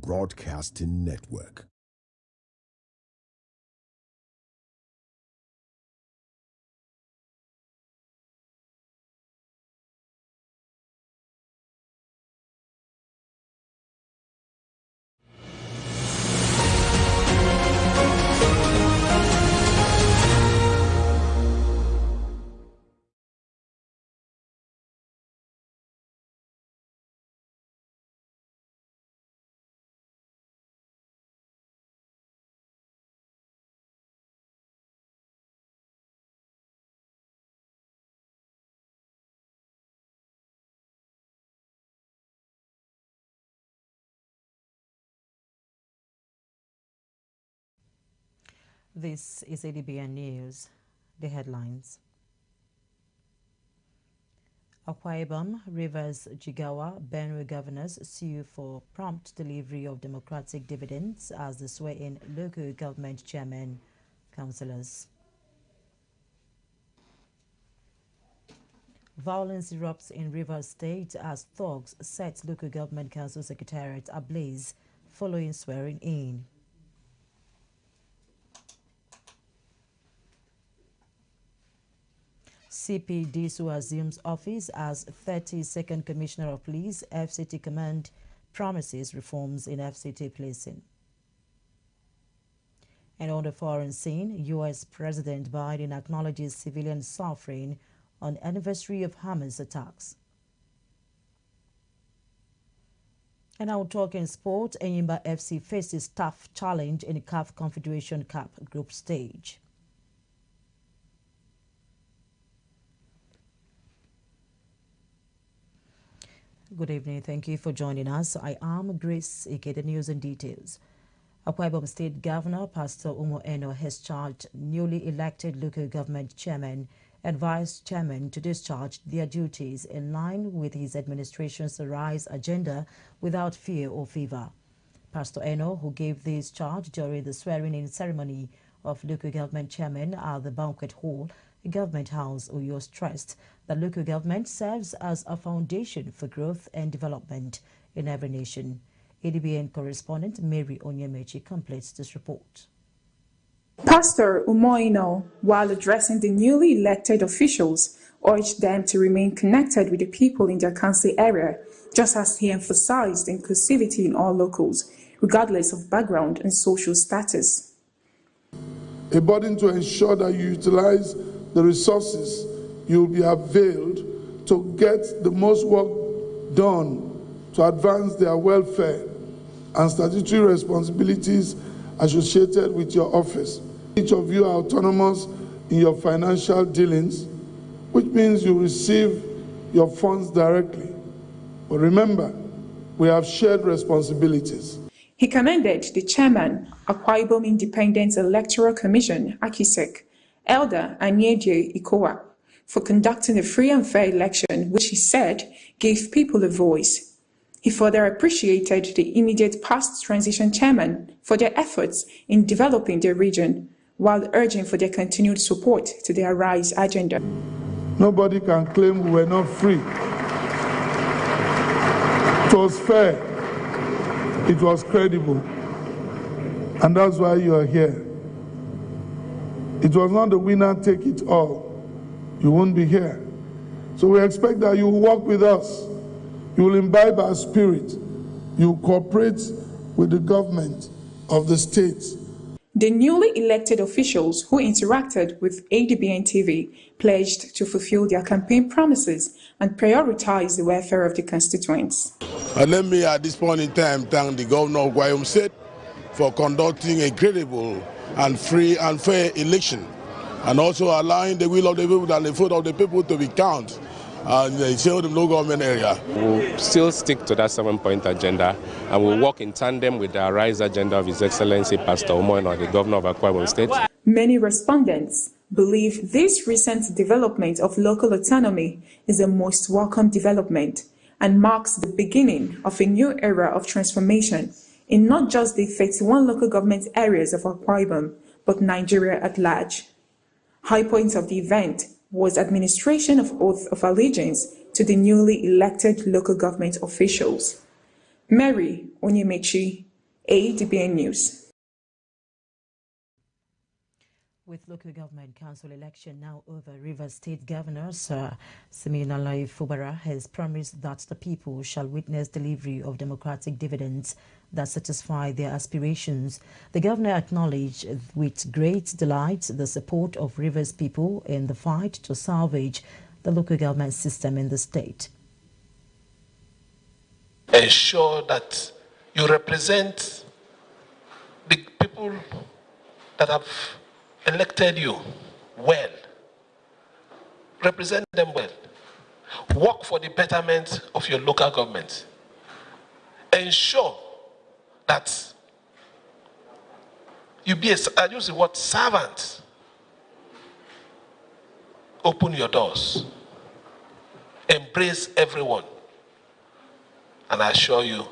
Broadcasting Network. This is Adbn News. The headlines. Akwa Ibom, Rivers, Jigawa, Benue governors sue for prompt delivery of democratic dividends as they swear in local government chairman, councillors. Violence erupts in Rivers State as thugs set local government council secretariat ablaze following swearing in. CP Disu assumes office as 32nd Commissioner of Police. FCT Command promises reforms in FCT policing. And on the foreign scene, U.S. President Biden acknowledges civilian suffering on anniversary of Hamas attacks. And now talking sport, Enyimba FC faces tough challenge in the CAF Confederation Cup group stage. Good evening. Thank you for joining us. I am Grace Ike. The news and details. Akwa Ibom State Governor Pastor Umo Eno has charged newly elected local government chairman and vice chairman to discharge their duties in line with his administration's RISE agenda without fear or favor. Pastor Eno, who gave this charge during the swearing-in ceremony of local government chairman at the banquet hall, Government House, Uyo, stressed that local government serves as a foundation for growth and development in every nation. Adbn correspondent Mary Onyemechi completes this report. Pastor Umoino, while addressing the newly elected officials, urged them to remain connected with the people in their council area, just as he emphasized inclusivity in all locals, regardless of background and social status. A burden to ensure that you utilize the resources you'll be availed to get the most work done to advance their welfare and statutory responsibilities associated with your office. Each of you are autonomous in your financial dealings, which means you receive your funds directly. But remember, we have shared responsibilities. He commended the chairman, Akwa Ibom Independent Electoral Commission, AKISEC, Elder Anyedie Ikowa, for conducting a free and fair election, which he said gave people a voice. He further appreciated the immediate past transition chairman for their efforts in developing their region, while urging for their continued support to their RISE agenda. Nobody can claim we were not free. It was fair. It was credible. And that's why you are here. It was not the winner take it all. You won't be here. So we expect that you will work with us. You will imbibe our spirit. You will cooperate with the government of the state. The newly elected officials who interacted with Adbn TV pledged to fulfill their campaign promises and prioritize the welfare of the constituents. And let me at this point in time thank the governor of Akwa Ibom State for conducting a credible and free and fair election, and also allowing the will of the people and the vote of the people to be counted in the local government area. We'll still stick to that 7-point agenda, and we'll work in tandem with the RISE agenda of His Excellency Pastor Umoino, the governor of Akwa Ibom State. Many respondents believe this recent development of local autonomy is the most welcome development and marks the beginning of a new era of transformation in not just the 31 local government areas of Akwa Ibom, but Nigeria at large. High point of the event was administration of oath of allegiance to the newly elected local government officials. Mary Onyemechi, Adbn News. With local government council election now over, Rivers State Governor Sir Siminalayi Fubara has promised that the people shall witness delivery of democratic dividends that satisfy their aspirations. The governor acknowledged with great delight the support of Rivers people in the fight to salvage the local government system in the state. Ensure that you represent the people that have elected you well. Represent them well. Work for the betterment of your local government. Ensure that you be I use the word servant. Open your doors. Embrace everyone. And I assure you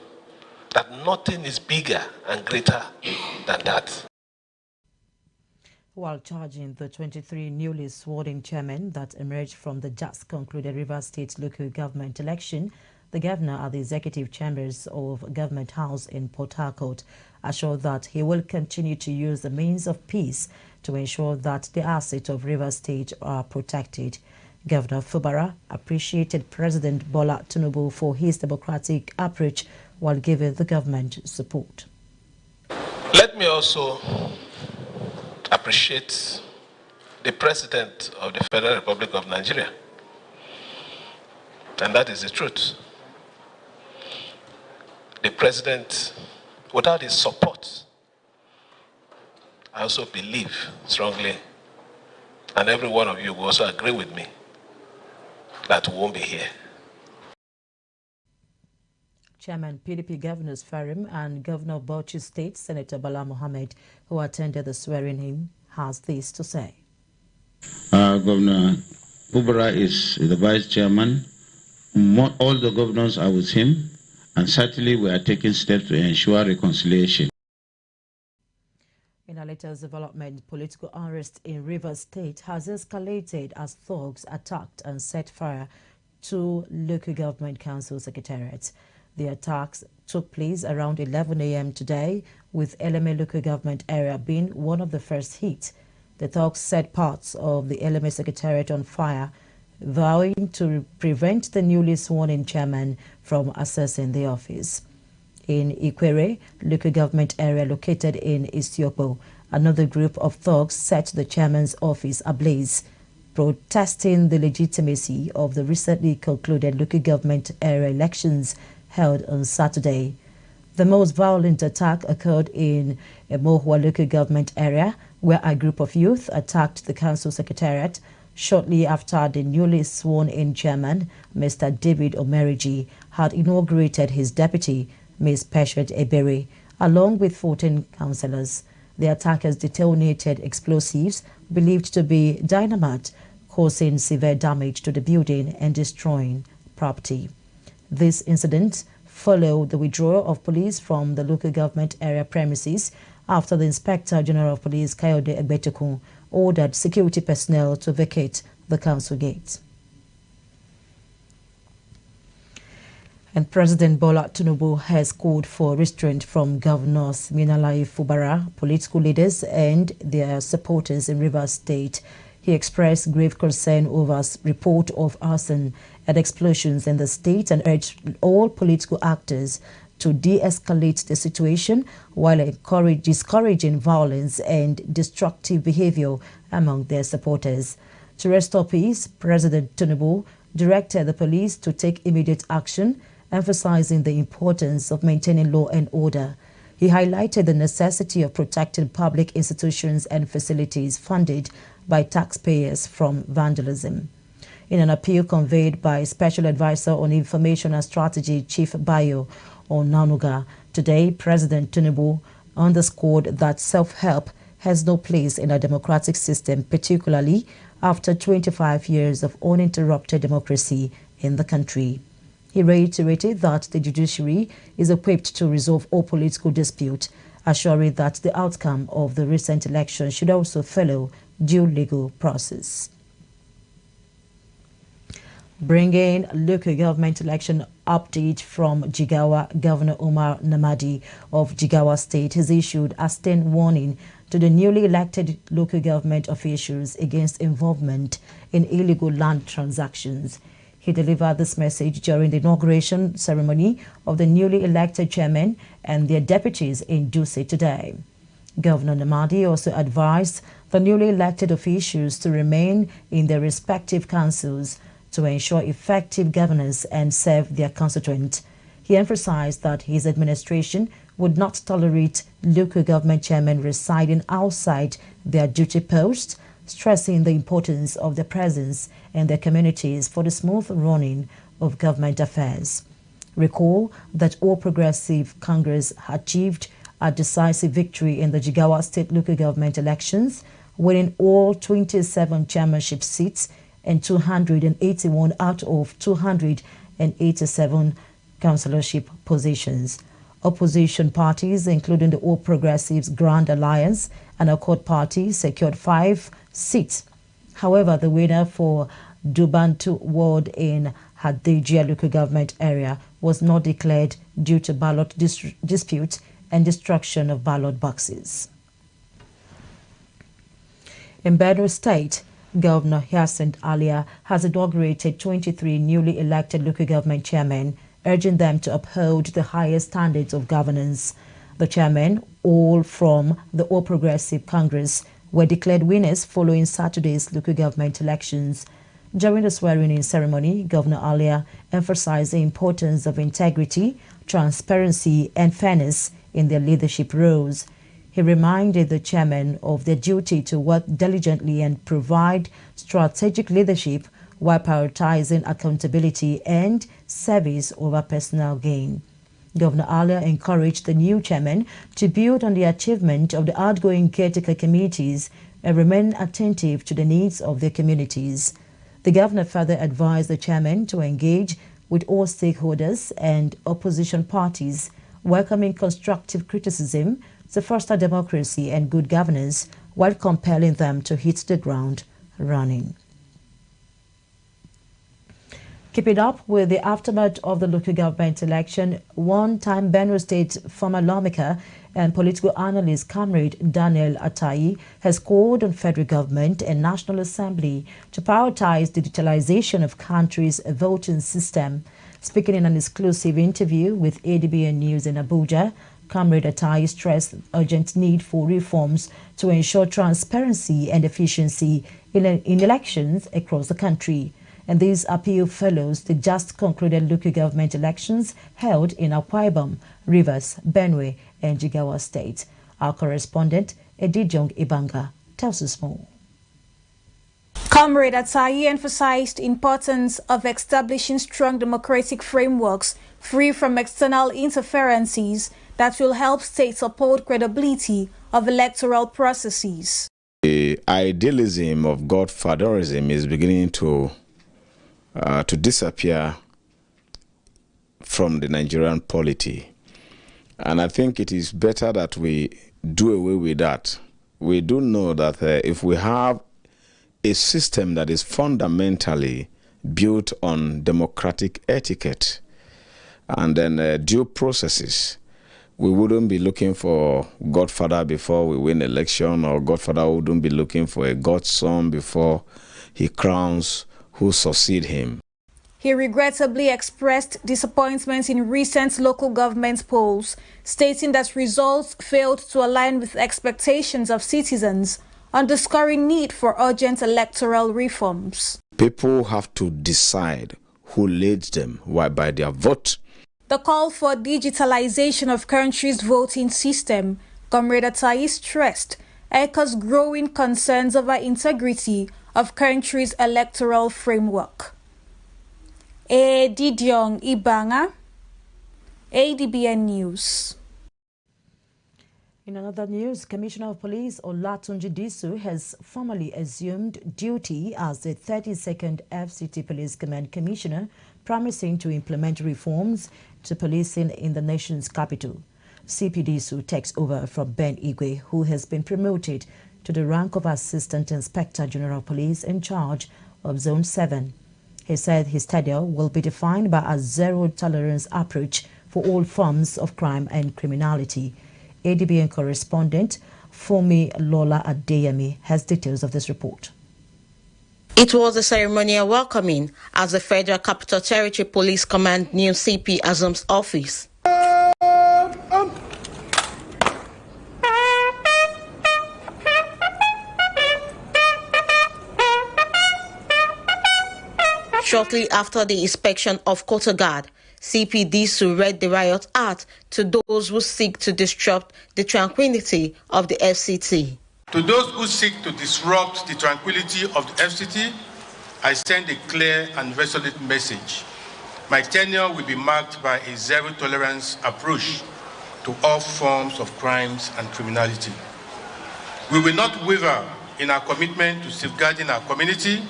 that nothing is bigger and greater than that. While charging the 23 newly sworn-in chairmen that emerged from the just concluded Rivers State local government election, the governor at the executive chambers of Government House in Port Harcourt assured that he will continue to use the means of peace to ensure that the assets of Rivers State are protected. Governor Fubara appreciated President Bola Tinubu for his democratic approach while giving the government support. Let me also appreciate the President of the Federal Republic of Nigeria. And that is the truth. The President, without his support, I also believe strongly, and every one of you will also agree with me, that we won't be here. Chairman PDP Governors Farim and Governor of Bauchi State, Senator Bala Mohammed, who attended the swearing-in, has this to say. Governor Fubara is the vice chairman. All the governors are with him, and certainly we are taking steps to ensure reconciliation. In a latest development, political unrest in Rivers State has escalated as thugs attacked and set fire to local government council secretariats. The attacks took place around 11 a.m. today, with Eleme local government area being one of the first hit. The thugs set parts of the Eleme secretariat on fire, vowing to prevent the newly sworn-in chairman from accessing the office. In Ikwere, local government area located in Istiopo, another group of thugs set the chairman's office ablaze, protesting the legitimacy of the recently concluded local government area elections held on Saturday. The most violent attack occurred in Emohua local government area, where a group of youth attacked the council secretariat shortly after the newly sworn-in chairman, Mr. David Omeriji, had inaugurated his deputy, Ms. Peshet Ebere, along with 14 councillors. The attackers detonated explosives believed to be dynamite, causing severe damage to the building and destroying property. This incident followed the withdrawal of police from the local government area premises after the Inspector General of Police, Kayode Egbetukun, ordered security personnel to vacate the council gates. And President Bola Tinubu has called for restraint from Governor Siminalayi Fubara, political leaders and their supporters in Rivers State. He expressed grave concern over report of arson and explosions in the state and urged all political actors to de-escalate the situation while discouraging violence and destructive behavior among their supporters. To restore peace, President Tinubu directed the police to take immediate action, emphasizing the importance of maintaining law and order. He highlighted the necessity of protecting public institutions and facilities funded by taxpayers from vandalism. In an appeal conveyed by Special Advisor on Information and Strategy, Chief Bayo Onanuga, today, President Tinubu underscored that self-help has no place in a democratic system, particularly after 25 years of uninterrupted democracy in the country. He reiterated that the judiciary is equipped to resolve all political disputes, assuring that the outcome of the recent election should also follow due legal process. Bringing local government election update from Jigawa, Governor Umar Namadi of Jigawa State has issued a stern warning to the newly elected local government officials against involvement in illegal land transactions. He delivered this message during the inauguration ceremony of the newly elected chairman and their deputies in Duse today. Governor Namadi also advised the newly elected officials to remain in their respective councils to ensure effective governance and serve their constituent. He emphasized that his administration would not tolerate local government chairmen residing outside their duty posts, stressing the importance of their presence in their communities for the smooth running of government affairs. Recall that All Progressive Congress achieved a decisive victory in the Jigawa State local government elections, winning all 27 chairmanship seats and 281 out of 287 councillorship positions. Opposition parties, including the All Progressives Grand Alliance and Accord Party, secured 5 seats. However, the winner for Dubantu ward in Hadejia local government area was not declared due to ballot dispute and destruction of ballot boxes. In Benue State, Governor Hyacinth Alia has inaugurated 23 newly elected local government chairmen, urging them to uphold the highest standards of governance. The chairmen, all from the All Progressive Congress, were declared winners following Saturday's local government elections. During the swearing-in ceremony, Governor Alia emphasized the importance of integrity, transparency, and fairness in their leadership roles. He reminded the chairmen of their duty to work diligently and provide strategic leadership while prioritizing accountability and service over personal gain. Governor Alia encouraged the new chairman to build on the achievement of the outgoing caretaker committees and remain attentive to the needs of their communities. The governor further advised the chairman to engage with all stakeholders and opposition parties, welcoming constructive criticism to foster democracy and good governance while compelling them to hit the ground running. Keeping up with the aftermath of the local government election, one-time Benue State former lawmaker and political analyst Comrade Daniel Atai has called on federal government and National Assembly to prioritize the digitalization of country's voting system. Speaking in an exclusive interview with Adbn News in Abuja, Comrade Atai stressed the urgent need for reforms to ensure transparency and efficiency in elections across the country. And this appeal follows the just concluded local government elections held in Akwa Ibom, Rivers, Benue, and Jigawa State. Our correspondent, Edijong Ibanga, tells us more. Comrade Atai emphasized the importance of establishing strong democratic frameworks free from external interferences that will help states uphold credibility of electoral processes. The idealism of godfatherism is beginning to disappear from the Nigerian polity. And I think it is better that we do away with that. We do know that if we have a system that is fundamentally built on democratic etiquette and then due processes, we wouldn't be looking for godfather before we win election, or godfather wouldn't be looking for a godson before he crowns who succeed him. He regrettably expressed disappointment in recent local government polls, stating that results failed to align with expectations of citizens, underscoring need for urgent electoral reforms. People have to decide who leads them by their vote. The call for digitalization of country's voting system, Comrade Atai stressed, echoes growing concerns over integrity of country's electoral framework. Edijong Ibanga, Adbn News. In another news, Commissioner of Police Olatunji Disu has formally assumed duty as the 32nd FCT Police Command Commissioner, promising to implement reforms to policing in the nation's capital. CP Disu takes over from Ben Igwe, who has been promoted to the rank of Assistant Inspector General of Police in charge of Zone 7. He said his tenure will be defined by a zero-tolerance approach for all forms of crime and criminality. ADBN correspondent Funmi Lola Adeyemi has details of this report. It was a ceremonial welcoming as the Federal Capital Territory Police Command new CP assumes office. Shortly after the inspection of Koto Guard, CP Disu read the riot act to those who seek to disrupt the tranquility of the FCT. To those who seek to disrupt the tranquility of the FCT, I send a clear and resolute message. My tenure will be marked by a zero-tolerance approach to all forms of crimes and criminality. We will not waver in our commitment to safeguarding our community,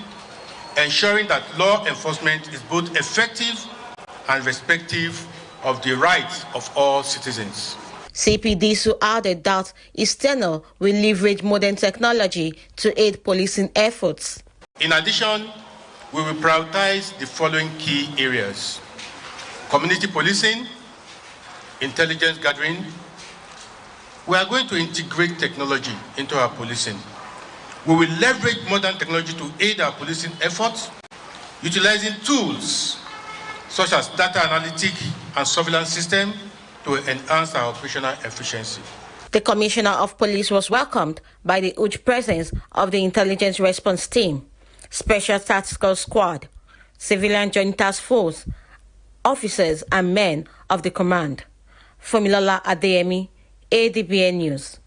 ensuring that law enforcement is both effective and respectful of the rights of all citizens. CP Disu added that his tenure will leverage modern technology to aid policing efforts. In addition, we will prioritize the following key areas: community policing, intelligence gathering. We are going to integrate technology into our policing. We will leverage modern technology to aid our policing efforts, utilizing tools such as data analytics and surveillance system to enhance our operational efficiency. The Commissioner of Police was welcomed by the huge presence of the Intelligence Response Team, Special Tactical Squad, Civilian Joint Task Force, officers and men of the command. Funmi Adeyemi, ADBN News.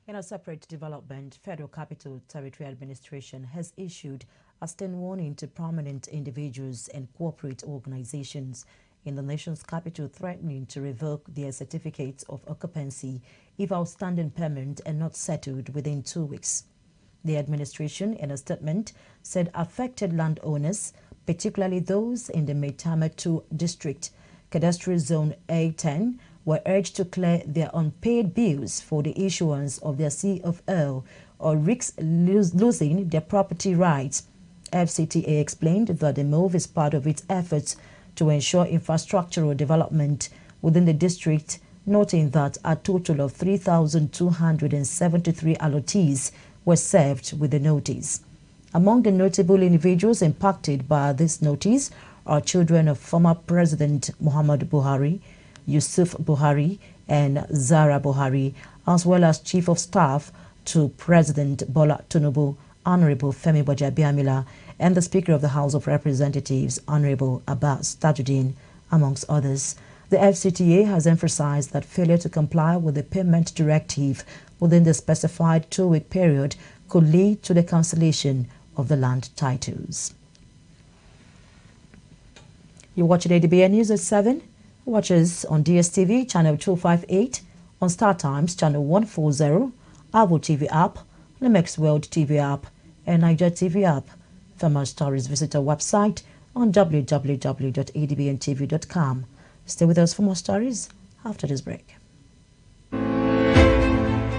In a separate development, Federal Capital Territory Administration has issued a stern warning to prominent individuals and corporate organizations in the nation's capital, threatening to revoke their certificates of occupancy if outstanding payments are not settled within 2 weeks. The administration, in a statement, said affected landowners, particularly those in the Maitama 2 district, Cadastral Zone A10, were urged to clear their unpaid bills for the issuance of their CFO or risk losing their property rights. FCTA explained that the move is part of its efforts to ensure infrastructural development within the district, noting that a total of 3,273 allottees were served with the notice. Among the notable individuals impacted by this notice are children of former President Muhammadu Buhari, Yusuf Buhari and Zara Buhari, as well as Chief of Staff to President Bola Tinubu, Honorable Femi Gbajabiamila, and the Speaker of the House of Representatives, Honorable Abbas Tajuddin, amongst others. The FCTA has emphasized that failure to comply with the payment directive within the specified 2-week period could lead to the cancellation of the land titles. You're watching ADBN News at 7. Watch us on DSTV channel 258, on Star Times channel 140, Avo TV app, Limex World TV app, and Niger TV app. For more stories, visit our website on www.adbntv.com. Stay with us for more stories after this break.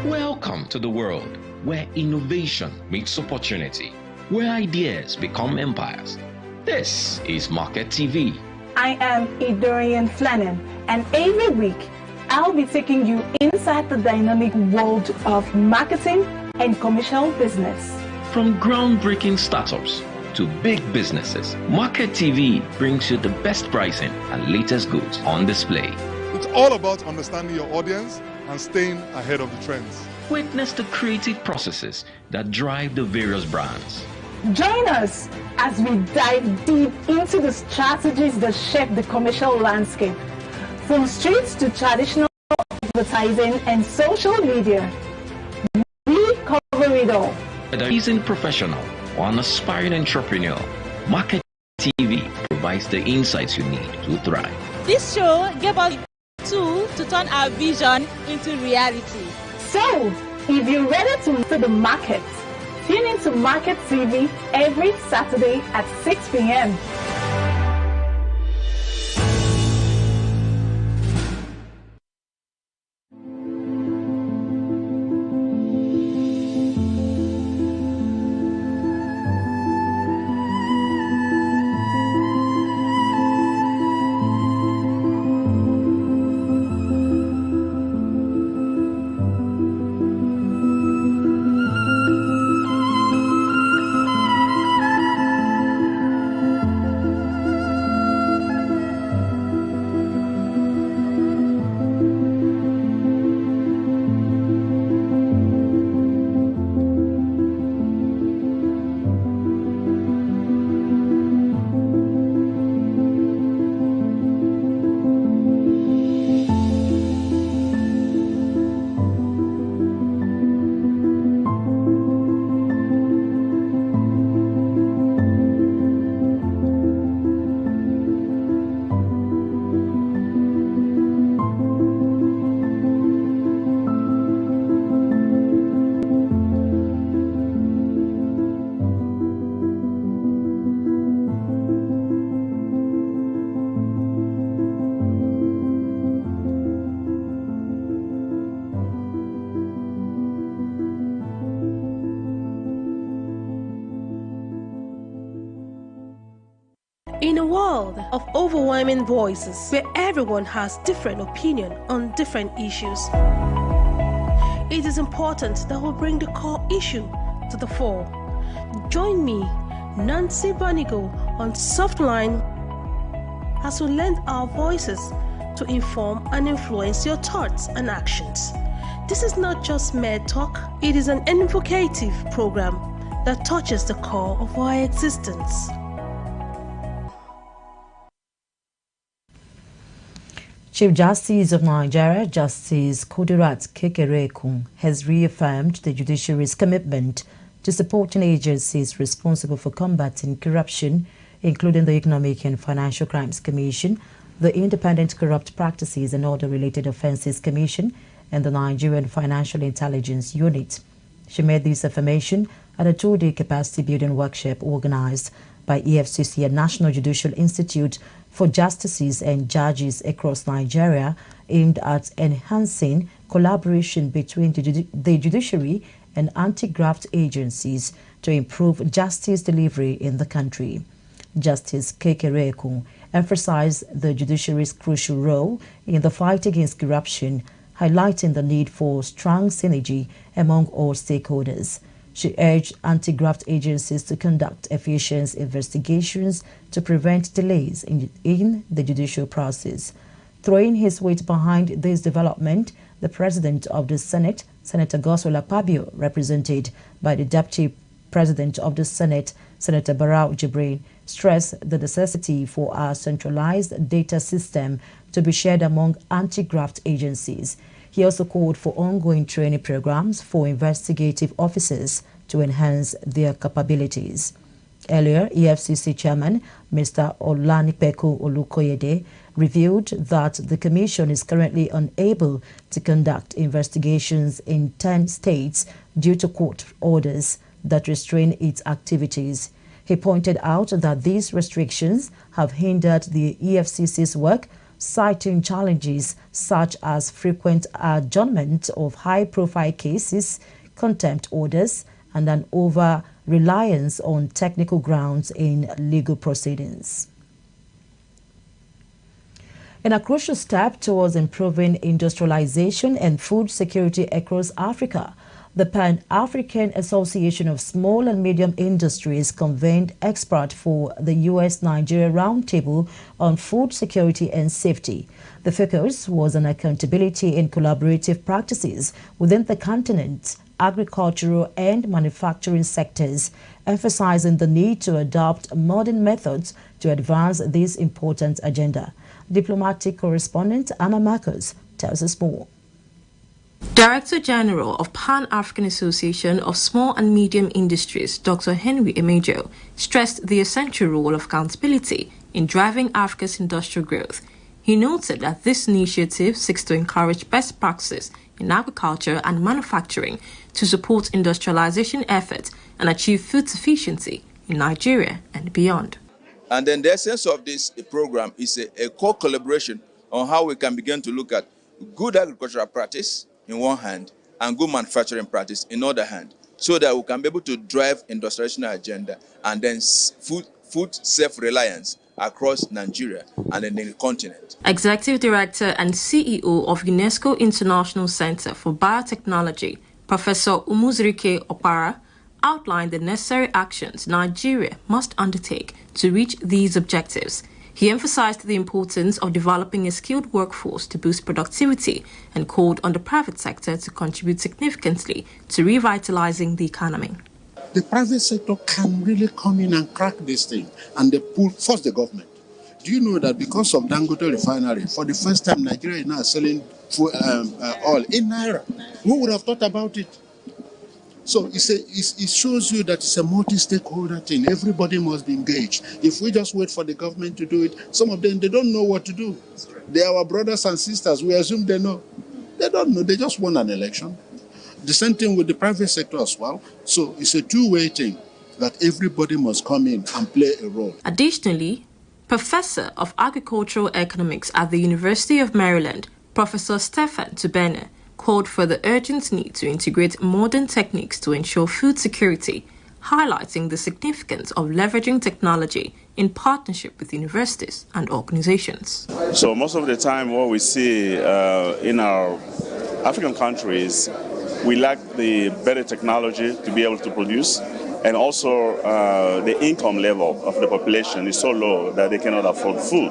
Welcome to the world where innovation meets opportunity, where ideas become empires. This is Market TV. I am Idorian Flannan, and every week I'll be taking you inside the dynamic world of marketing and commercial business. From groundbreaking startups to big businesses, Market TV brings you the best pricing and latest goods on display. It's all about understanding your audience and staying ahead of the trends. Witness the creative processes that drive the various brands. Join us as we dive deep into the strategies that shape the commercial landscape, from streets to traditional advertising and social media. We cover it all. Whether a seasoned professional or an aspiring entrepreneur, Market TV provides the insights you need to thrive. This show gave us a tool to turn our vision into reality. So, if you're ready to enter the market, tune into Market TV every Saturday at 6 p.m. In a world of overwhelming voices where everyone has different opinion on different issues, it is important that we bring the core issue to the fore. Join me, Nancy Banigo, on Softline as we lend our voices to inform and influence your thoughts and actions. This is not just mere talk, it is an invocative program that touches the core of our existence. Chief Justice of Nigeria, Justice Kudirat Kekereekun, has reaffirmed the judiciary's commitment to supporting agencies responsible for combating corruption, including the Economic and Financial Crimes Commission, the Independent Corrupt Practices and Other Related Offences Commission, and the Nigerian Financial Intelligence Unit. She made this affirmation at a two-day capacity building workshop organized by EFCC and National Judicial Institute for Justices and Judges across Nigeria, aimed at enhancing collaboration between the judiciary and anti-graft agencies to improve justice delivery in the country. Justice Kekereekun emphasized the judiciary's crucial role in the fight against corruption, highlighting the need for strong synergy among all stakeholders. She urged anti-graft agencies to conduct efficient investigations to prevent delays in the judicial process. Throwing his weight behind this development, the President of the Senate, Senator Godswill Akpabio, represented by the Deputy President of the Senate, Senator Barau Jibrin, stressed the necessity for a centralized data system to be shared among anti-graft agencies. He also called for ongoing training programs for investigative officers to enhance their capabilities. Earlier, EFCC Chairman Mr. Olanipeku Olukoyede revealed that the Commission is currently unable to conduct investigations in 10 states due to court orders that restrain its activities. He pointed out that these restrictions have hindered the EFCC's work, citing challenges such as frequent adjournment of high-profile cases, contempt orders, and an over-reliance on technical grounds in legal proceedings. In a crucial step towards improving industrialization and food security across Africa, the Pan-African Association of Small and Medium Industries convened experts for the U.S.-Nigeria Roundtable on Food Security and Safety. The focus was on accountability and collaborative practices within the continent's agricultural and manufacturing sectors, emphasizing the need to adopt modern methods to advance this important agenda. Diplomatic correspondent Anna Marcus tells us more. Director General of Pan-African Association of Small and Medium Industries, Dr. Henry Emejo, stressed the essential role of accountability in driving Africa's industrial growth. He noted that this initiative seeks to encourage best practices in agriculture and manufacturing to support industrialization efforts and achieve food sufficiency in Nigeria and beyond. And then the essence of this program is a co-collaboration on how we can begin to look at good agricultural practice in one hand and good manufacturing practice in other hand, so that we can be able to drive industrialization agenda and then food self-reliance across Nigeria and in the continent. Executive Director and CEO of UNESCO International Center for Biotechnology, Professor Umuzirike Opara, outlined the necessary actions Nigeria must undertake to reach these objectives. He emphasized the importance of developing a skilled workforce to boost productivity and called on the private sector to contribute significantly to revitalizing the economy. The private sector can really come in and crack this thing, and they force the government. Do you know that because of Dangote refinery, for the first time Nigeria is now selling oil in Naira? Who would have thought about it? So it shows you that it's a multi-stakeholder thing. Everybody must be engaged. If we just wait for the government to do it, some of them, they don't know what to do. They are our brothers and sisters. We assume they know. They don't know. They just won an election. The same thing with the private sector as well. So it's a two-way thing that everybody must come in and play a role. Additionally, Professor of Agricultural Economics at the University of Maryland, Professor Stefan Tubene, called for the urgent need to integrate modern techniques to ensure food security, highlighting the significance of leveraging technology in partnership with universities and organizations. So most of the time what we see in our African countries, we lack the better technology to be able to produce, and also the income level of the population is so low that they cannot afford food.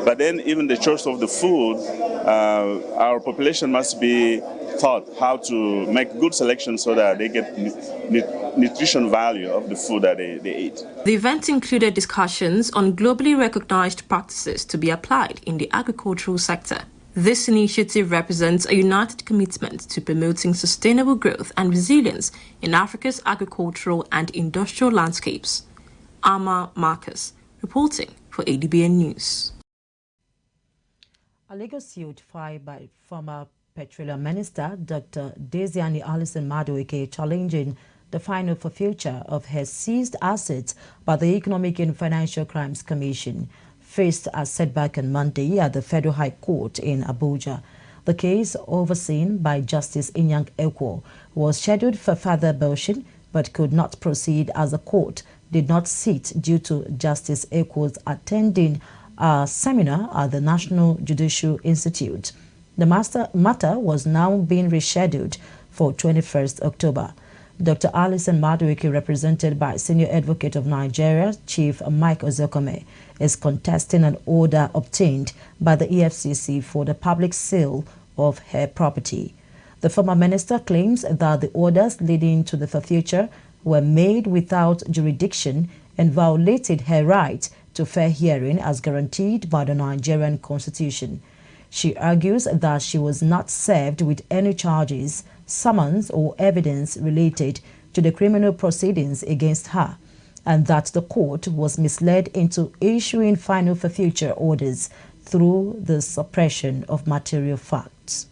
But then even the choice of the food, our population must be taught how to make good selections so that they get nutrition value of the food that they eat. The event included discussions on globally recognized practices to be applied in the agricultural sector. This initiative represents a united commitment to promoting sustainable growth and resilience in Africa's agricultural and industrial landscapes. Ama Marcus, reporting for Adbn News. A legal suit filed by former Petroleum Minister Dr. Desiani Alison Madueke challenging the final forfeiture of her seized assets by the Economic and Financial Crimes Commission faced a setback on Monday at the Federal High Court in Abuja. The case, overseen by Justice Inyang Ekwo, was scheduled for further motion but could not proceed as the court did not sit due to Justice Ekwo's attending a seminar at the National Judicial Institute. The matter was now being rescheduled for 21st October. Dr. Alison Madueke, represented by Senior Advocate of Nigeria, Chief Mike Ozekome, is contesting an order obtained by the EFCC for the public sale of her property. The former minister claims that the orders leading to the forfeiture were made without jurisdiction and violated her right to fair hearing as guaranteed by the Nigerian Constitution. She argues that she was not served with any charges, summons or evidence related to the criminal proceedings against her, and that the court was misled into issuing final forfeiture orders through the suppression of material facts.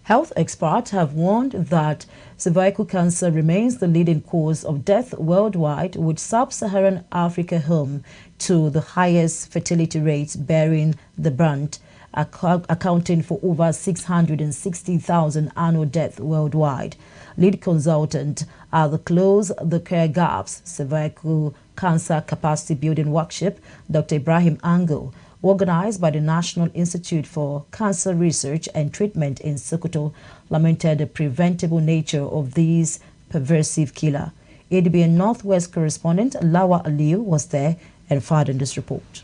Health experts have warned that cervical cancer remains the leading cause of death worldwide, with sub-Saharan Africa home to the highest fertility rates, bearing the brunt, accounting for over 660,000 annual deaths worldwide. Lead consultant at the Close the Care Gaps Cervical Cancer Capacity Building Workshop, Dr. Ibrahim Ango, organized by the National Institute for Cancer Research and Treatment in Sokoto, lamented the preventable nature of these pervasive killer. Adbn Northwest correspondent Lawa Aliu was there and filed in this report.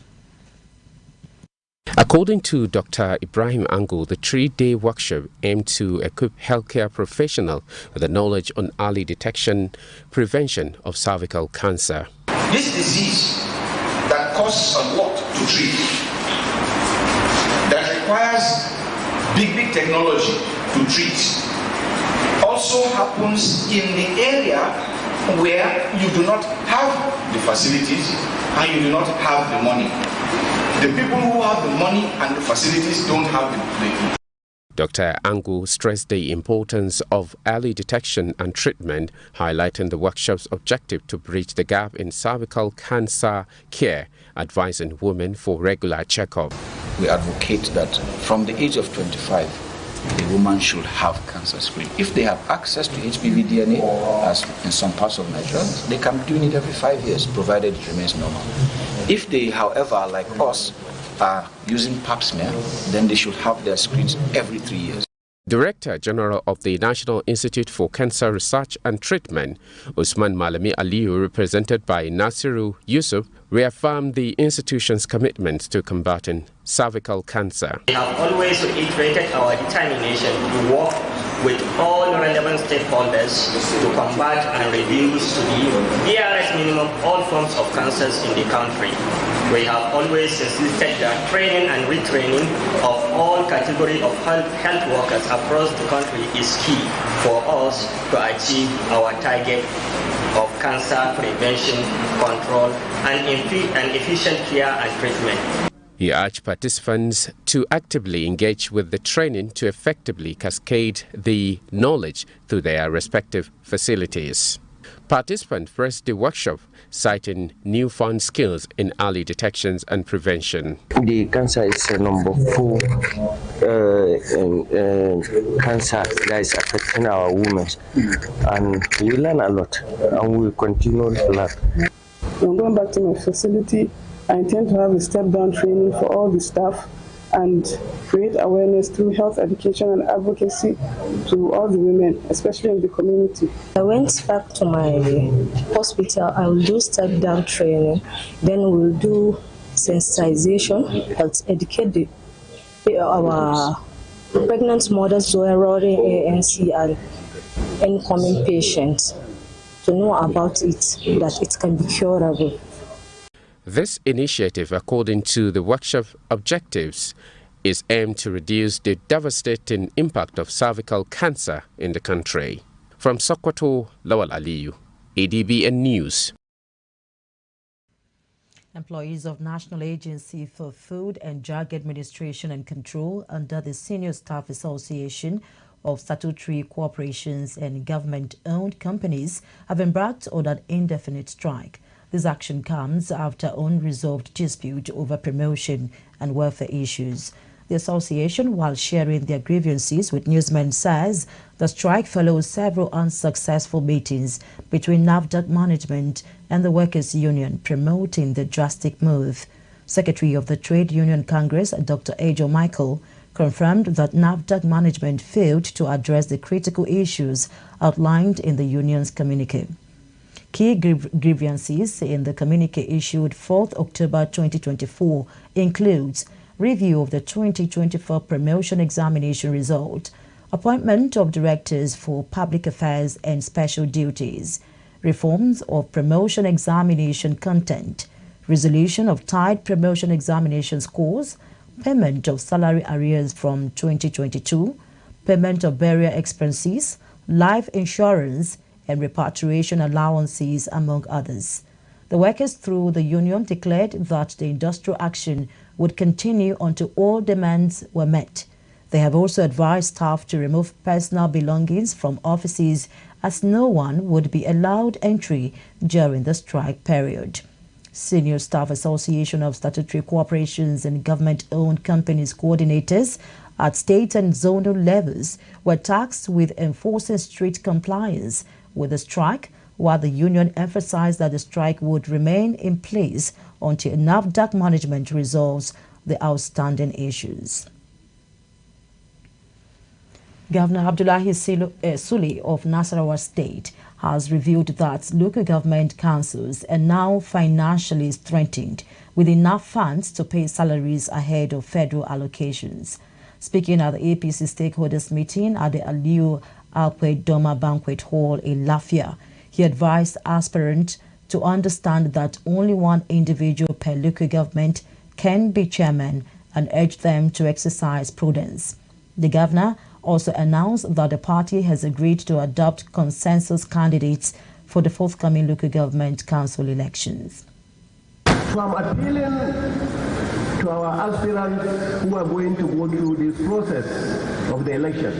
According to Dr. Ibrahim Ango, the 3-day workshop aimed to equip healthcare professionals with the knowledge on early detection, prevention of cervical cancer. This disease that costs a lot to treat, that requires big technology to treat, also happens in the area where you do not have the facilities and you do not have the money. The people who have the money and the facilities don't have the Dr. Angu stressed the importance of early detection and treatment, highlighting the workshop's objective to bridge the gap in cervical cancer care, advising women for regular checkup. We advocate that from the age of 25, a woman should have cancer screening. If they have access to HPV DNA, as in some parts of Nigeria, they can be doing it every 5 years, provided it remains normal. If they, however, like us, are using pap smear, then they should have their screens every 3 years. Director General of the National Institute for Cancer Research and Treatment, Usman Malami Aliyu, represented by Nasiru Yusuf, reaffirmed the institution's commitment to combating cervical cancer. We have always reiterated our determination to work with all relevant stakeholders to combat and reduce to the nearest minimum all forms of cancers in the country. We have always insisted that training and retraining of all categories of health workers across the country is key for us to achieve our target of cancer prevention, control, and efficient care and treatment. He urged participants to actively engage with the training to effectively cascade the knowledge to their respective facilities. Participants pressed the workshop, citing newfound skills in early detections and prevention. The cancer is number 4 cancer that is affecting our women, and we learn a lot, and we continue to learn. When going back to my facility, I intend to have a step-down training for all the staff and create awareness through health education and advocacy to all the women, especially in the community. I went back to my hospital. I will do step-down training, then we'll do sensitization, and educate our pregnant mothers who are enrolling ANC and incoming patients to know about it, that it can be curable. This initiative, according to the workshop objectives, is aimed to reduce the devastating impact of cervical cancer in the country. From Sokoto, Lawal Aliyu, Adbn News. Employees of National Agency for Food and Drug Administration and Control under the Senior Staff Association of Statutory Corporations and Government-Owned Companies have embarked on an indefinite strike. This action comes after unresolved dispute over promotion and welfare issues. The association, while sharing their grievances with newsmen, says the strike follows several unsuccessful meetings between NAFDAC management and the Workers' Union promoting the drastic move. Secretary of the Trade Union Congress, Dr. Ajo Michael, confirmed that NAFDAC management failed to address the critical issues outlined in the union's communique. Key grievances in the communique issued 4th October 2024 includes review of the 2024 promotion examination result, appointment of directors for public affairs and special duties, reforms of promotion examination content, resolution of tied promotion examination scores, payment of salary arrears from 2022, payment of burial expenses, life insurance, and repatriation allowances, among others. The workers, through the union, declared that the industrial action would continue until all demands were met. They have also advised staff to remove personal belongings from offices, as no one would be allowed entry during the strike period. Senior Staff Association of Statutory Corporations and Government-Owned Companies coordinators at state and zonal levels were tasked with enforcing strict compliance with the strike, while the union emphasized that the strike would remain in place until NAFDAC management resolves the outstanding issues. Governor Abdullahi Sule of Nasarawa State has revealed that local government councils are now financially strengthened with enough funds to pay salaries ahead of federal allocations. Speaking at the APC stakeholders meeting at the Aliyu Alkwe Doma Banquet Hall in Lafia, he advised aspirants to understand that only one individual per local government can be chairman and urged them to exercise prudence. The governor also announced that the party has agreed to adopt consensus candidates for the forthcoming local government council elections. So I'm appealing to our aspirants who are going to go through this process of the election.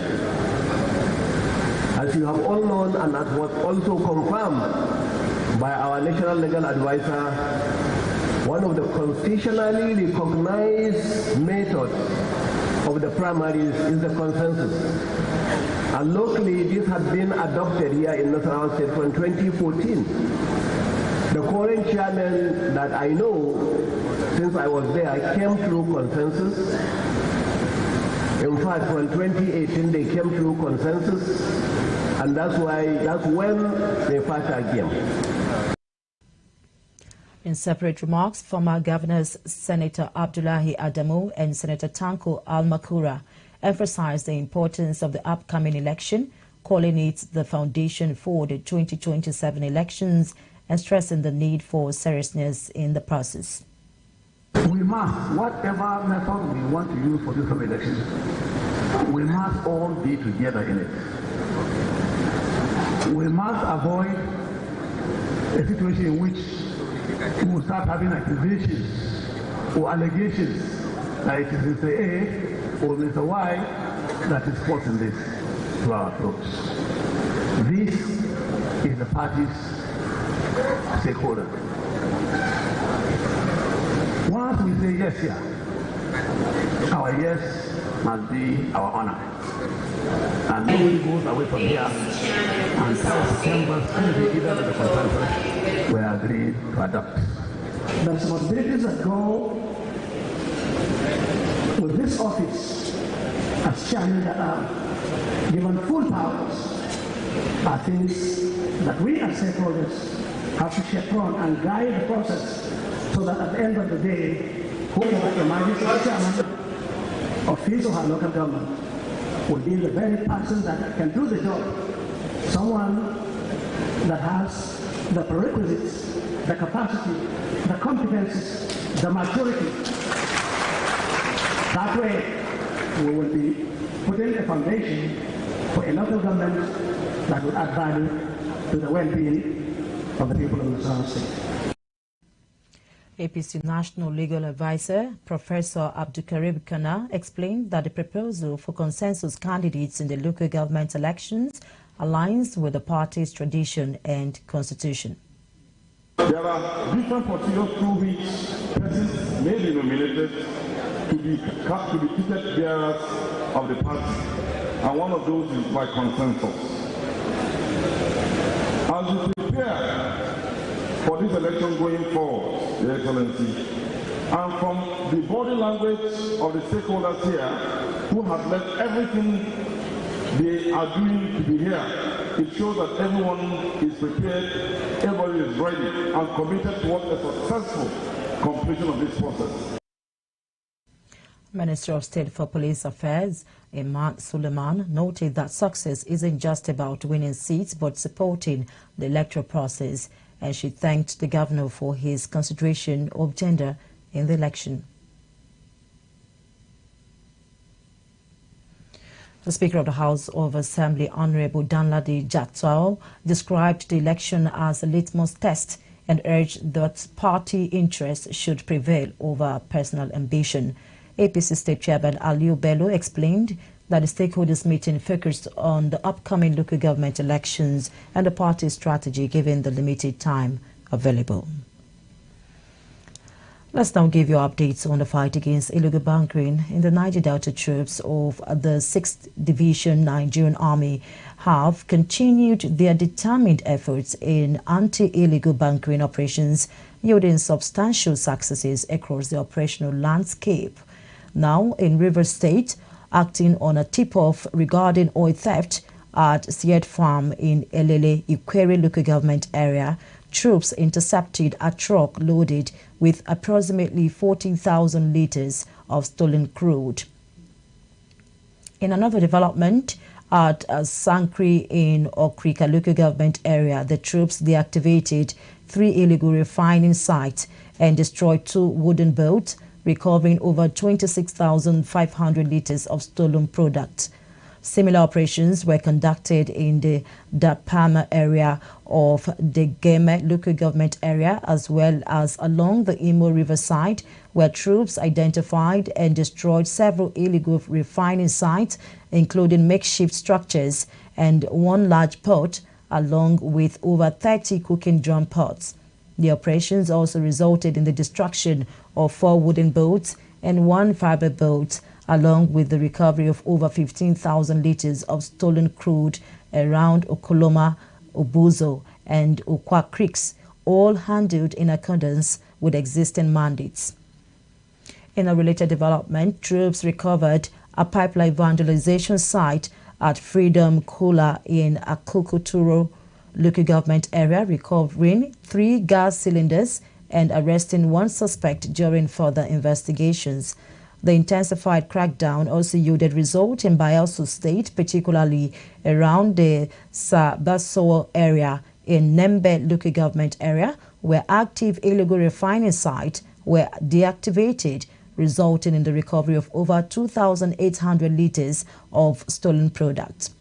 As you have all known, and as was also confirmed by our national legal advisor, one of the constitutionally recognized methods of the primaries is the consensus. And locally, this has been adopted here in Nasarawa State from 2014. The current chairman that I know, since I was there, I came through consensus. In fact, from 2018, they came through consensus, and that's when they fought again. In separate remarks, former governors Senator Abdullahi Adamu and Senator Tanko Al-Makura emphasized the importance of the upcoming election, calling it the foundation for the 2027 elections and stressing the need for seriousness in the process. We must, whatever method we want to use for this election, we must all be together in it. We must avoid a situation in which we will start having accusations or allegations that it is Mr. A or Mr. Y that is causing this to our approach. This is the party's stakeholder. Once we say yes here, our yes must be our honor. And nobody goes away from here until September 20, either the consensus we agree to adopt. The responsibilities that go with this office as chairman that are given full powers are things that we as stakeholders have to chaperone and guide the process so that at the end of the day, whoever emerges as chairman of his or her local government will be the very person that can do the job. Someone that has the prerequisites, the capacity, the competences, the maturity. That way, we will be putting a foundation for a local government that will add value to the well-being of the people of the South State. APC National Legal Advisor, Professor Abdulkarim Kana, explained that the proposal for consensus candidates in the local government elections aligns with the party's tradition and constitution. There are different procedures through which persons may be nominated to be ticket bearers of the party, and one of those is by consensus. As we prepare for this election going forward, Your Excellency, and from the body language of the stakeholders here who have left everything they are doing to be here, it shows that everyone is prepared, everybody is ready and committed towards a successful completion of this process. Minister of State for Police Affairs, Iman Suleiman, noted that success isn't just about winning seats but supporting the electoral process, and she thanked the governor for his consideration of gender in the election. The Speaker of the House of Assembly, Honorable Danladi Jatwal, described the election as a litmus test and urged that party interests should prevail over personal ambition. APC State Chairman Aliu Bello explained that the stakeholders meeting focused on the upcoming local government elections and the party's strategy given the limited time available. Let's now give you updates on the fight against illegal bunkering. In the Niger Delta, troops of the 6th Division Nigerian Army have continued their determined efforts in anti-illegal bunkering operations, yielding substantial successes across the operational landscape. Now, in Rivers State, acting on a tip-off regarding oil theft at Siet Farm in Elele, Ikwere local government area, troops intercepted a truck loaded with approximately 40,000 litres of stolen crude. In another development, at Sankri in Okrika local government area, the troops deactivated 3 illegal refining sites and destroyed 2 wooden boats, recovering over 26,500 litres of stolen product. Similar operations were conducted in the Dapama area of the Geme local government area, as well as along the Imo River side, where troops identified and destroyed several illegal refining sites, including makeshift structures and 1 large pot, along with over 30 cooking drum pots. The operations also resulted in the destruction of 4 wooden boats and 1 fiber boat, along with the recovery of over 15,000 litres of stolen crude around Okoloma, Obuzo and Okwa Creeks, all handled in accordance with existing mandates. In a related development, troops recovered a pipeline vandalization site at Freedom Kula in Akukuturo local government area, recovering 3 gas cylinders and arresting 1 suspect during further investigations. The intensified crackdown also yielded result in Bayelsa State, particularly around the Sabaso area in Nembe local government area, where active illegal refining sites were deactivated, resulting in the recovery of over 2,800 litres of stolen products.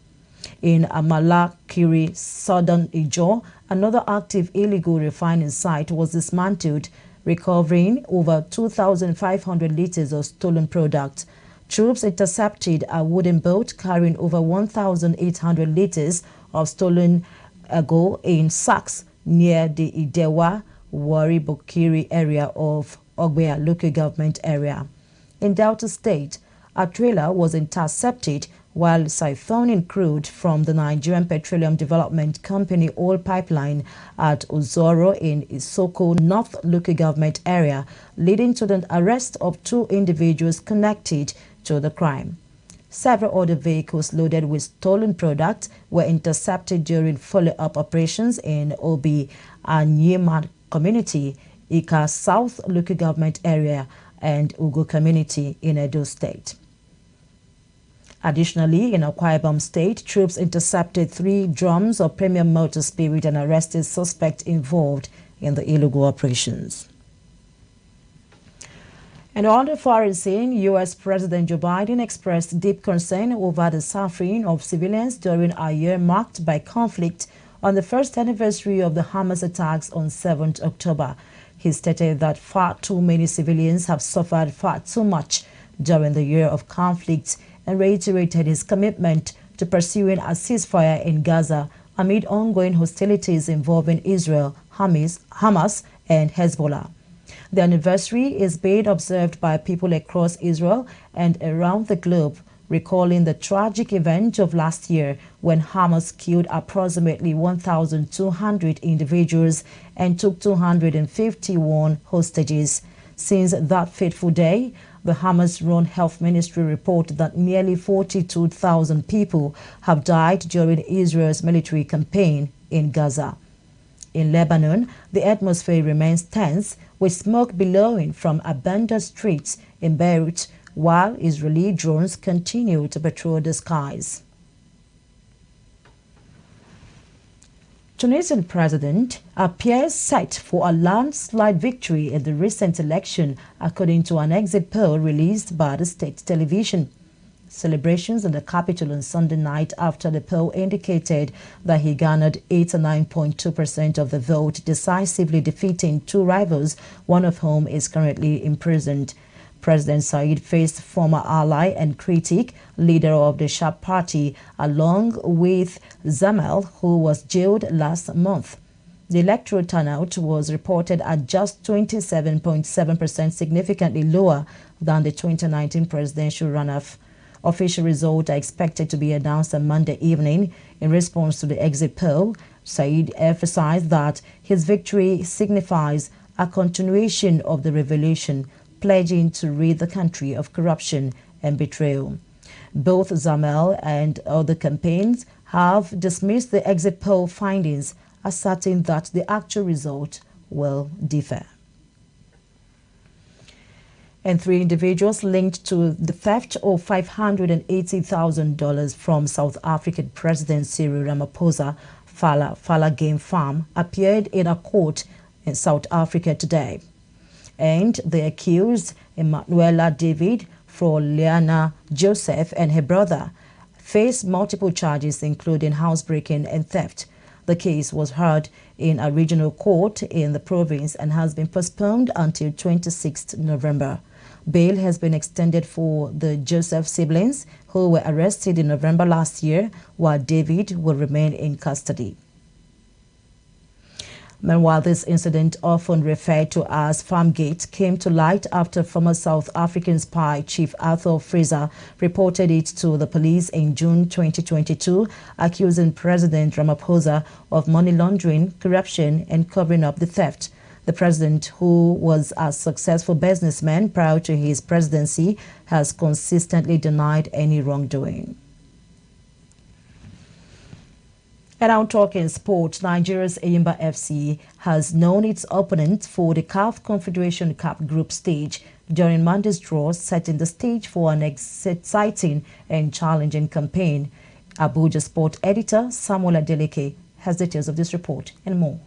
In Amalakiri, southern Ijo, another active illegal refining site was dismantled, recovering over 2,500 litres of stolen product. Troops intercepted a wooden boat carrying over 1,800 litres of stolen ago in sacks near the Idewa Wari Bokiri area of Ogbea local government area. In Delta State, a trailer was intercepted while siphoning crude from the Nigerian Petroleum Development Company oil pipeline at Ozoro in Isoko North local government area, leading to the arrest of 2 individuals connected to the crime. Several other vehicles loaded with stolen products were intercepted during follow-up operations in Obi and Nyema community, Ika South local government area, and Ugo community in Edo State. Additionally, in Akwa Ibom State, troops intercepted 3 drums of premium motor spirit and arrested suspects involved in the illegal operations. And on the foreign scene, U.S. President Joe Biden expressed deep concern over the suffering of civilians during a year marked by conflict on the first anniversary of the Hamas attacks on 7th October. He stated that far too many civilians have suffered far too much during the year of conflict and reiterated his commitment to pursuing a ceasefire in Gaza amid ongoing hostilities involving Israel, Hamas, and Hezbollah. The anniversary is being observed by people across Israel and around the globe, recalling the tragic event of last year when Hamas killed approximately 1,200 individuals and took 251 hostages. Since that fateful day, the Hamas-run health ministry reported that nearly 42,000 people have died during Israel's military campaign in Gaza. In Lebanon, the atmosphere remains tense, with smoke billowing from abandoned streets in Beirut, while Israeli drones continue to patrol the skies. Tunisian president appears set for a landslide victory in the recent election, according to an exit poll released by the state television. Celebrations in the capital on Sunday night after the poll indicated that he garnered 89.2% of the vote, decisively defeating 2 rivals, one of whom is currently imprisoned. President Said faced former ally and critic, leader of the Sharp Party, along with Zamel, who was jailed last month. The electoral turnout was reported at just 27.7%, significantly lower than the 2019 presidential runoff. Official results are expected to be announced on Monday evening. In response to the exit poll, Said emphasized that his victory signifies a continuation of the revolution, pledging to rid the country of corruption and betrayal. Both Zamel and other campaigns have dismissed the exit poll findings, asserting that the actual result will differ. And 3 individuals linked to the theft of $580,000 from South African President Cyril Ramaphosa Fala Game Farm appeared in a court in South Africa today. And the accused, Emanuela David Froliana Joseph, and her brother face multiple charges, including housebreaking and theft. The case was heard in a regional court in the province and has been postponed until 26 November. Bail has been extended for the Joseph siblings, who were arrested in November last year, while David will remain in custody. Meanwhile, this incident, often referred to as Farmgate, came to light after former South African spy Chief Arthur Fraser reported it to the police in June 2022, accusing President Ramaphosa of money laundering, corruption, and covering up the theft. The president, who was a successful businessman prior to his presidency, has consistently denied any wrongdoing. And now talking sports, Nigeria's Enyimba FC has known its opponent for the CAF Confederation Cup group stage during Monday's draw, setting the stage for an exciting and challenging campaign. Abuja sport editor Samuel Adeleke has details of this report and more.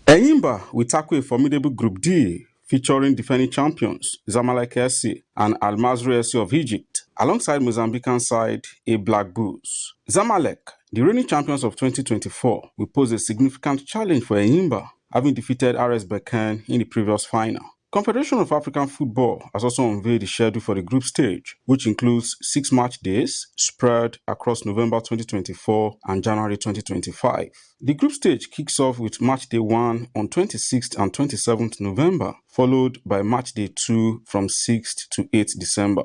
Enyimba will tackle a formidable Group D featuring defending champions Zamalek SC and Al Masry SC of Egypt, alongside Mozambican side A Black Bulls. Zamalek, the reigning champions of 2024, will pose a significant challenge for Enyimba, having defeated RS Berkane in the previous final. Confederation of African Football has also unveiled the schedule for the group stage, which includes 6 match days spread across November 2024 and January 2025. The group stage kicks off with match day 1 on 26th and 27th November, followed by match day 2 from 6th to 8th December.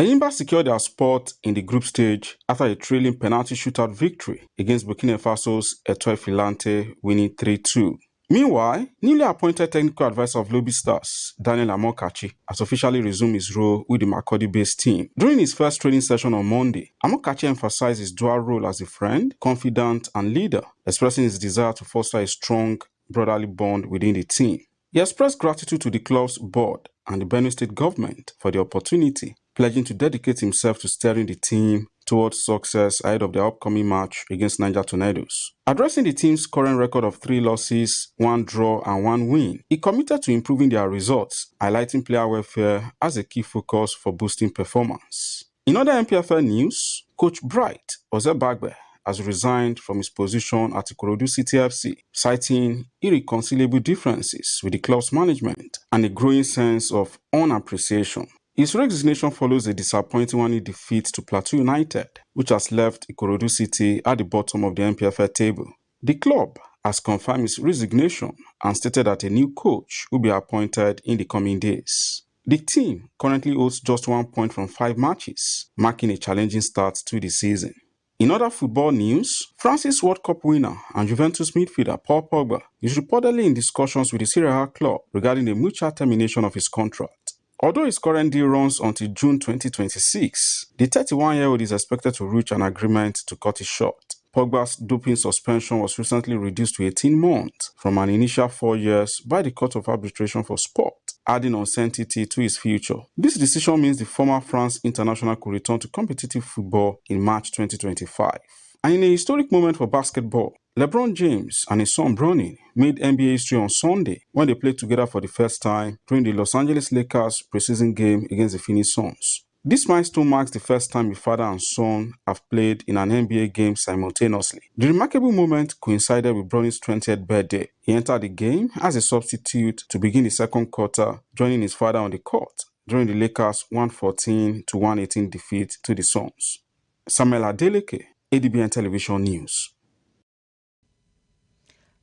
Enyimba secured their spot in the group stage after a trailing penalty shootout victory against Burkina Faso's Etoile Filante, winning 3-2. Meanwhile, newly appointed technical advisor of Lobby Stars, Daniel Amokachi, has officially resumed his role with the Makurdi-based team. During his first training session on Monday, Amokachi emphasized his dual role as a friend, confidant, and leader, expressing his desire to foster a strong brotherly bond within the team. He expressed gratitude to the club's board and the Benue State government for the opportunity, pledging to dedicate himself to steering the team towards success ahead of the upcoming match against Niger Tornadoes. Addressing the team's current record of 3 losses, 1 draw, and 1 win, he committed to improving their results, highlighting player welfare as a key focus for boosting performance. In other MPFL news, Coach Bright Ozebagbe has resigned from his position at Ikorodu City FC, citing irreconcilable differences with the club's management and a growing sense of unappreciation. His resignation follows a disappointing 1-0 defeat to Plateau United, which has left Ikorodu City at the bottom of the MPFL table. The club has confirmed his resignation and stated that a new coach will be appointed in the coming days. The team currently holds just 1 point from 5 matches, marking a challenging start to the season. In other football news, France's World Cup winner and Juventus midfielder Paul Pogba is reportedly in discussions with the Serie A club regarding the mutual termination of his contract. Although his current deal runs until June 2026, the 31-year-old is expected to reach an agreement to cut it short. Pogba's doping suspension was recently reduced to 18 months from an initial 4 years by the Court of Arbitration for Sport, adding uncertainty to his future. This decision means the former France international could return to competitive football in March 2025. And in a historic moment for basketball, LeBron James and his son Bronny made NBA history on Sunday when they played together for the first time during the Los Angeles Lakers preseason game against the Phoenix Suns. This milestone marks the first time the father and son have played in an NBA game simultaneously. The remarkable moment coincided with Bronny's 20th birthday. He entered the game as a substitute to begin the second quarter, joining his father on the court during the Lakers' 114-118 defeat to the Suns. Samuel Adeleke, Adbn Television News.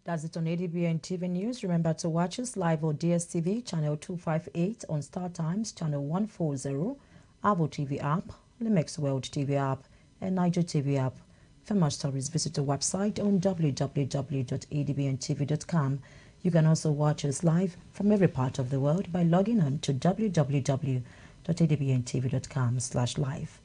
That's it on Adbn TV News. Remember to watch us live on DSTV channel 258, on Star Times channel 140, Avo TV app, Limex World TV app, and Niger TV app. For more stories, visit the website on www.adbntv.com. You can also watch us live from every part of the world by logging on to www.adbntv.com/live.